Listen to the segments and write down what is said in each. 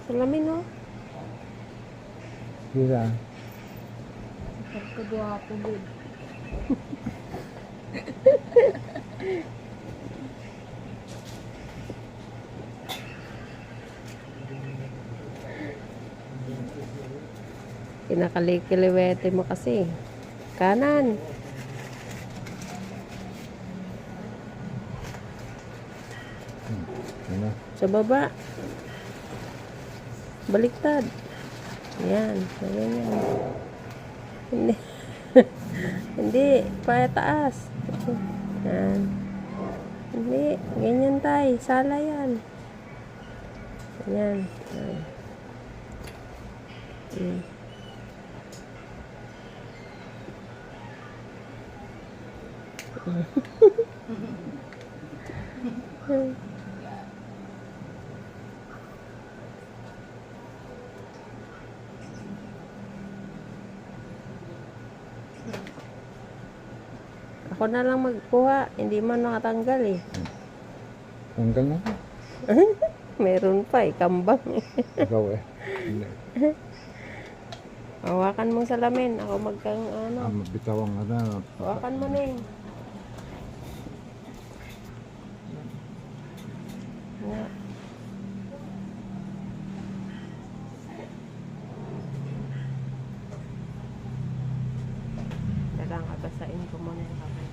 Salamin, no? Kira. Pagkagwapo, good. Kinakalikiliwete mo kasi. Kanan. Ano? Sa baba. Baliktad. Ayan. Ayan yan. Hindi. Hindi. Pataas. Ayan. Hindi. Ganyan tayo. Sala yan. Ayan. Ayan. Ayan. Ako na lang magkuha. Hindi man nakatanggal eh. Tanggal na. Meron pa eh. Kambang eh. Ikaw eh. Hindi. Hawakan mong salamin. Ako magkang ano. Mabitawang ano. Hawakan mo na eh. Nga. Dalang agasain ko muna yung kamay.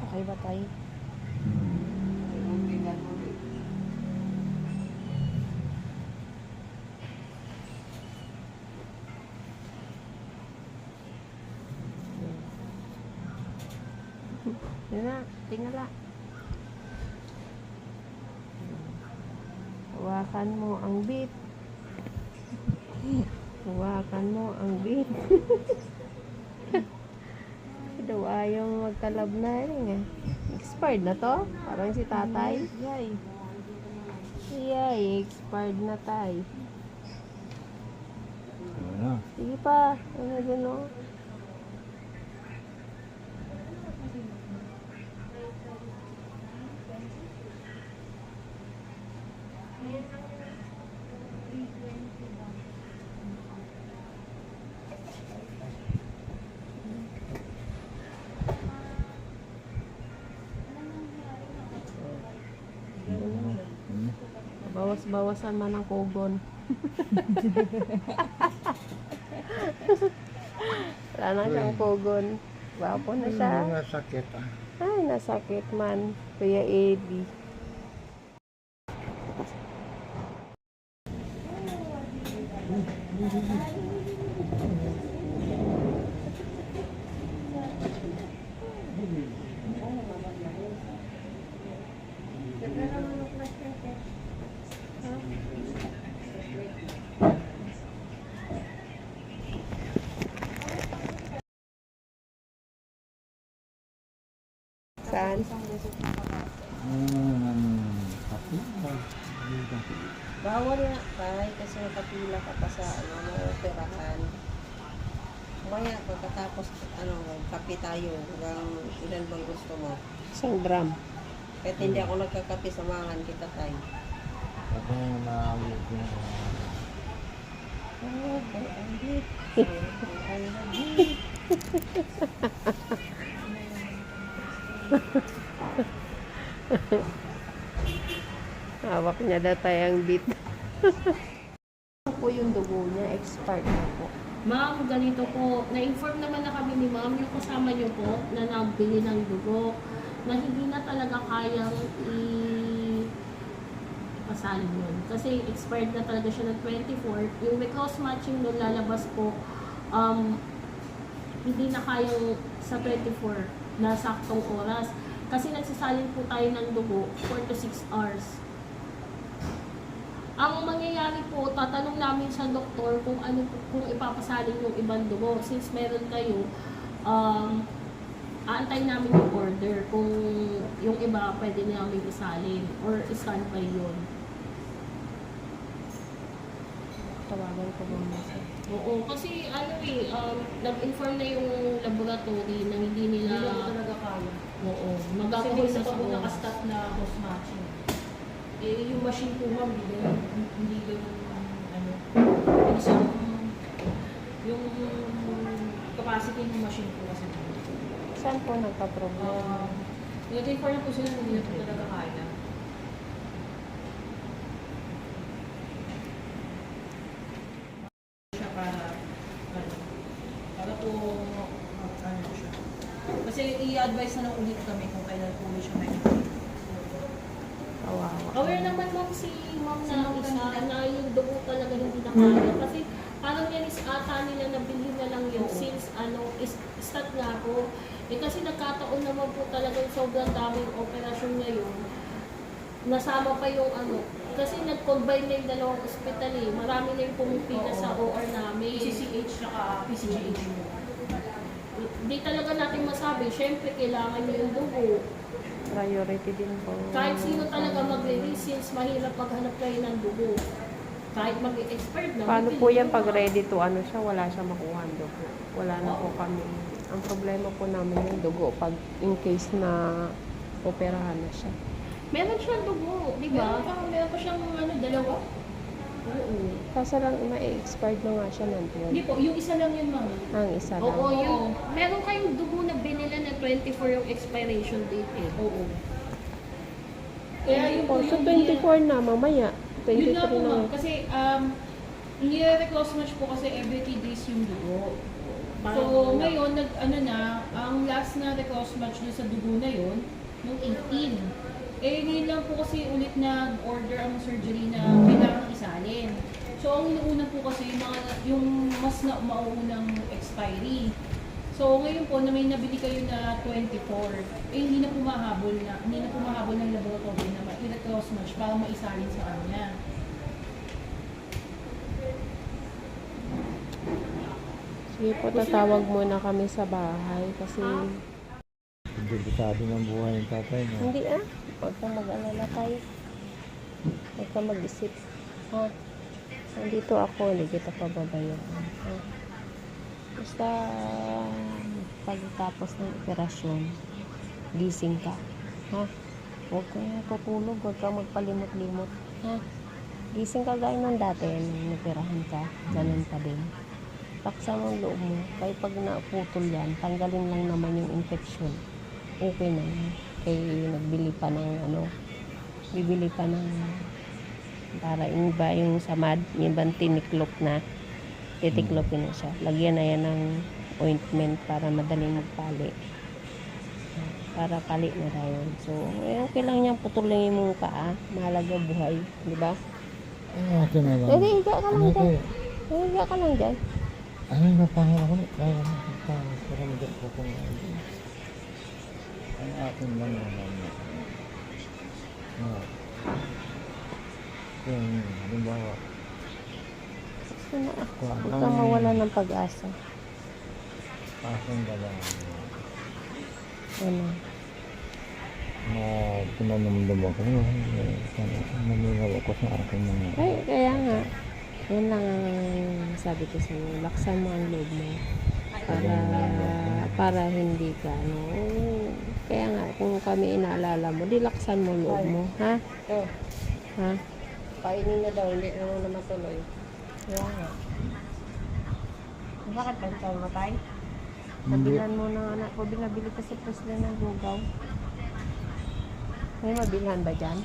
Okay ba tayo? Yun na, tingala. Hawakan mo ang bit. Hawakan mo ang bit. Daw ayaw magkalab na rin eh. Expired na to? Parang si tatay. Yay. Yay, expired na tay. Ano? Sige pa. Ano dyan o? Bawas-bawasan man ang kugon. Wala na siyang kugon. Wapo na siya. Mga sakit ah. Ay, nasakit man. Kuya Eddie. Saan? Kapi? Bawal nga, tay, kasi nakapila ka pa sa operahan. Kaya pagkatapos, kape tayo, hanggang ilan bang gusto mo? Isang drum. Kahit hindi ako nagkakape, samahan kita tayo. Ako na-awit ko. Oh, Andy. Hawak niya daw tayong bit. Po yung dugo niya, expired na po. Ma'am, ganito po, na-inform naman na kami ni ma'am, yung kasama niyo po na nagbili ng dugo, na hindi na talaga kayang ipasalin yun. Kasi expired na talaga siya ng 24. Yung may cross matching nung lalabas po, hindi na kayang sa 24 na saktong oras. Kasi nagsasalin po tayo ng dugo 4 to 6 hours. Ang mangyayari po, tatanong namin sa doktor kung ano kung ipapasalin yung ibang dugo. Since meron kayo, aantay namin yung order kung yung iba pwede namin isalin or i-standby yun. Tawagan ko ba mo siya? Oo, kasi nag-inform na yung laboratory na hindi nila talaga kaya. Oo, Kasi magagawa hindi na sa sa pag oras. nakastop na post-matching. Eh, yung machine po ma'am, hindi ganun, ano, yung isang, yung capacity ng machine po kasi. Saan po nagka-problema? Nag-inform na po sila, hindi na po talaga kaya. Siya para po, ano siya. Kasi i-advise na lang ulit kami kung kailan po siya may Kawawa. aware naman ma'am si ma'am na isa na yung dugo talaga hindi na kaya. Kasi parang yan is ata nila nabili na lang yun since ano, is start nga po. Eh kasi nagkataon naman po talaga sobrang daming operasyon ngayon. Nasama pa yung ano, kasi nag-combine na yung dalawang ospital eh. Marami na yung pumipila sa OR namin. PCCH saka PCGH. Hindi talaga natin masabi, syempre kailangan nyo yung dugo. Priority din po. Kahit sino talaga magre-release since mahirap maghanap kayo ng dugo. Kahit mag-expert na. Paano bibili po yan nyo pag na. ready to ano siya, wala siya makuha ang dugo. Wala na po kami. Ang problema po namin yung dugo pag in case na operahan na siya. Meron siyang dugo, di ba? Meron pa siyang ano, dalawa. Oo. Kaso lang, ma-expired na nga siya ng Hindi po, yung isa lang yun, ma'am. Ang isa lang. Oo, yung, meron kayong dugo na binila na 24 yung expiration date eh. Oo. Kaya yun Oh, po so yung 24 na, mamaya. Yun nga 23 po, na. ma'am. Kasi, nire-request match po kasi every 3 days yung dugo. So, ngayon, ang last na request match doon sa dugo na yun, nung 18. Eh, ngayon lang po kasi ulit nag-order ang surgery na kailangan isalin. So, ang inuuna po kasi yung mas na mauunang expiry. So, ngayon po na may nabili kayo na 24, eh hindi na po mahabol ng laboratory na i-request match para maisalin sa kanya. Sige po, tatawag muna kami sa bahay kasi Delikado ng buhay ng tatay mo. hindi huwag kang mag-alala tayo. Huwag kang mag-isip. Ha? Nandito ako, hindi kita pababayaan. Ha? Basta pagkatapos ng operasyon, gising ka. Ha? Huwag kang tutulog, huwag kang magpalimot-limot. Ha? Gising ka gaya ng dati, nung operahan ka, ganun pa din. Paksa mo ang loob mo, kahit pag naputol yan, tanggalin lang naman yung infection. Okay na yan. Kaya nagbili pa ng bibili pa ng para yung iba yung samad, yung ibang tiniklop na titiklopin na siya. Lagyan na yan ng ointment para madaling magpali. Para pali na tayo. So, okay lang yan, putulin mo ka mahalaga buhay, di ba? Ito na lang. Hindi, higa ka lang dyan. Higa ka lang dyan. Ano yung napangal ako? Kaya na para mag-get ko kung ang akin lang naman. Yung halimbawa, So, huwag kang mawala ng pag-asa. aking dala Ano? na pinanamdam ako. Naminaw ako sa aking mga Ay, kaya nga. Yan lang ang sabi ko sa iyo. Laksan mo ang loob mo. Para hindi ka, kaya nga, kung kami inaalala mo, di laksan mo ang loob mo. Ha? Ha? Kainin na daw, hindi na matuloy. Kaya nga. Bakit ba mo tayo? Nabilan mo ng anak ko, binabili kasi president ng lugaw. May mabilhan ba dyan?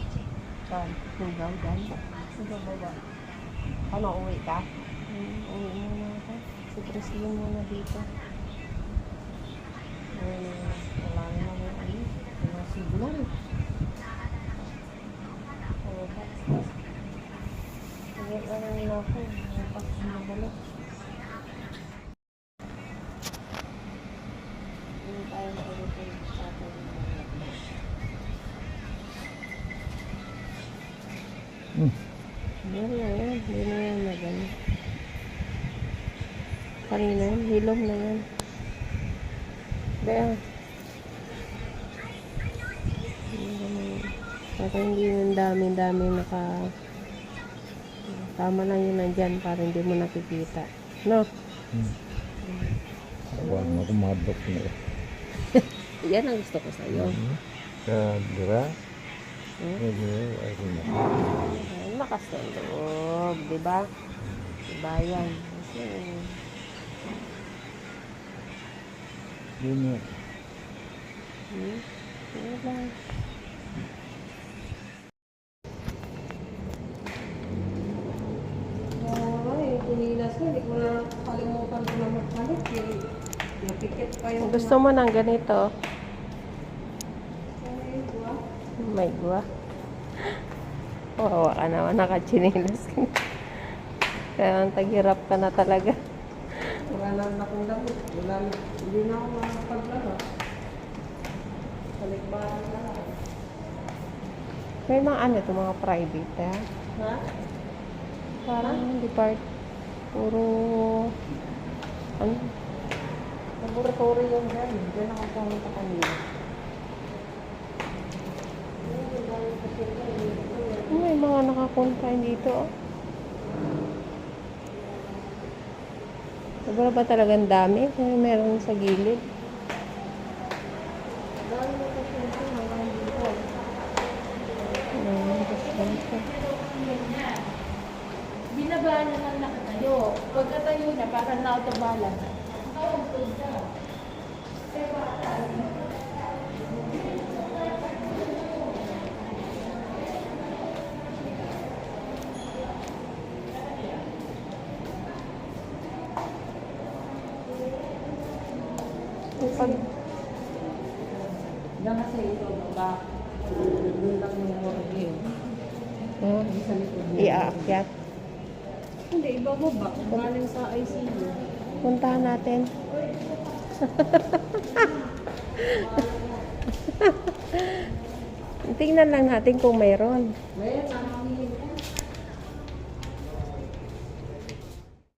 Saan? Lugaw dyan? Lugaw ba? Ano, uwi ka? Uwi muna ako. Si president muna dito. Wala naman yung mga signal. Sige, ano nila ako. Pas mabalik. Hindi tayo na-ulitin sa atin. Yan na yan. Hindi na yan na gano'n. Kanina yan. Hilom na yan. Kaya. Para hindi yung dami-dami tama lang yun nandyan para hindi mo nakikita. No? Huwag mo kumadok na. Yan ang gusto ko sa'yo. Kadira. Medyo, ay ko na. Ay, lakas ng loob, di ba? Diba yan? Kasi, Yun nga. ano lang. Ay, kunilas ko, hindi ko na kalimutan ko na magpalit. Napikit pa yung... Gusto mo ng ganito? Ay, diba? May guwa. Wawa ka naman, nakachinilas ka na. Kaya taghirap ka na talaga. Wala na akong damit. Wala na. Hindi na ako makapaglaro. Balikbaran na lang. May mga ano ito, mga private, ha? Ha? Parang puro, ano? Laboratory yung dyan. Diyan ako pumunta kanina. May mga nakakonfine dito, oh. Sobrang ba talagang dami? Kaya meron sa gilid. Dami na kasi ito hanggang dito. Basta. Binaba na lang nakatayo. Pagkatayo na, parang na-autobalan. Pag, Diyan kasi ito, baba. Doon lang yung morgue. Sa likod niya. iaakyat. Hindi, ibababa. Galing sa ICU. Puntahan natin. Tingnan lang natin kung mayroon. Mayroon na.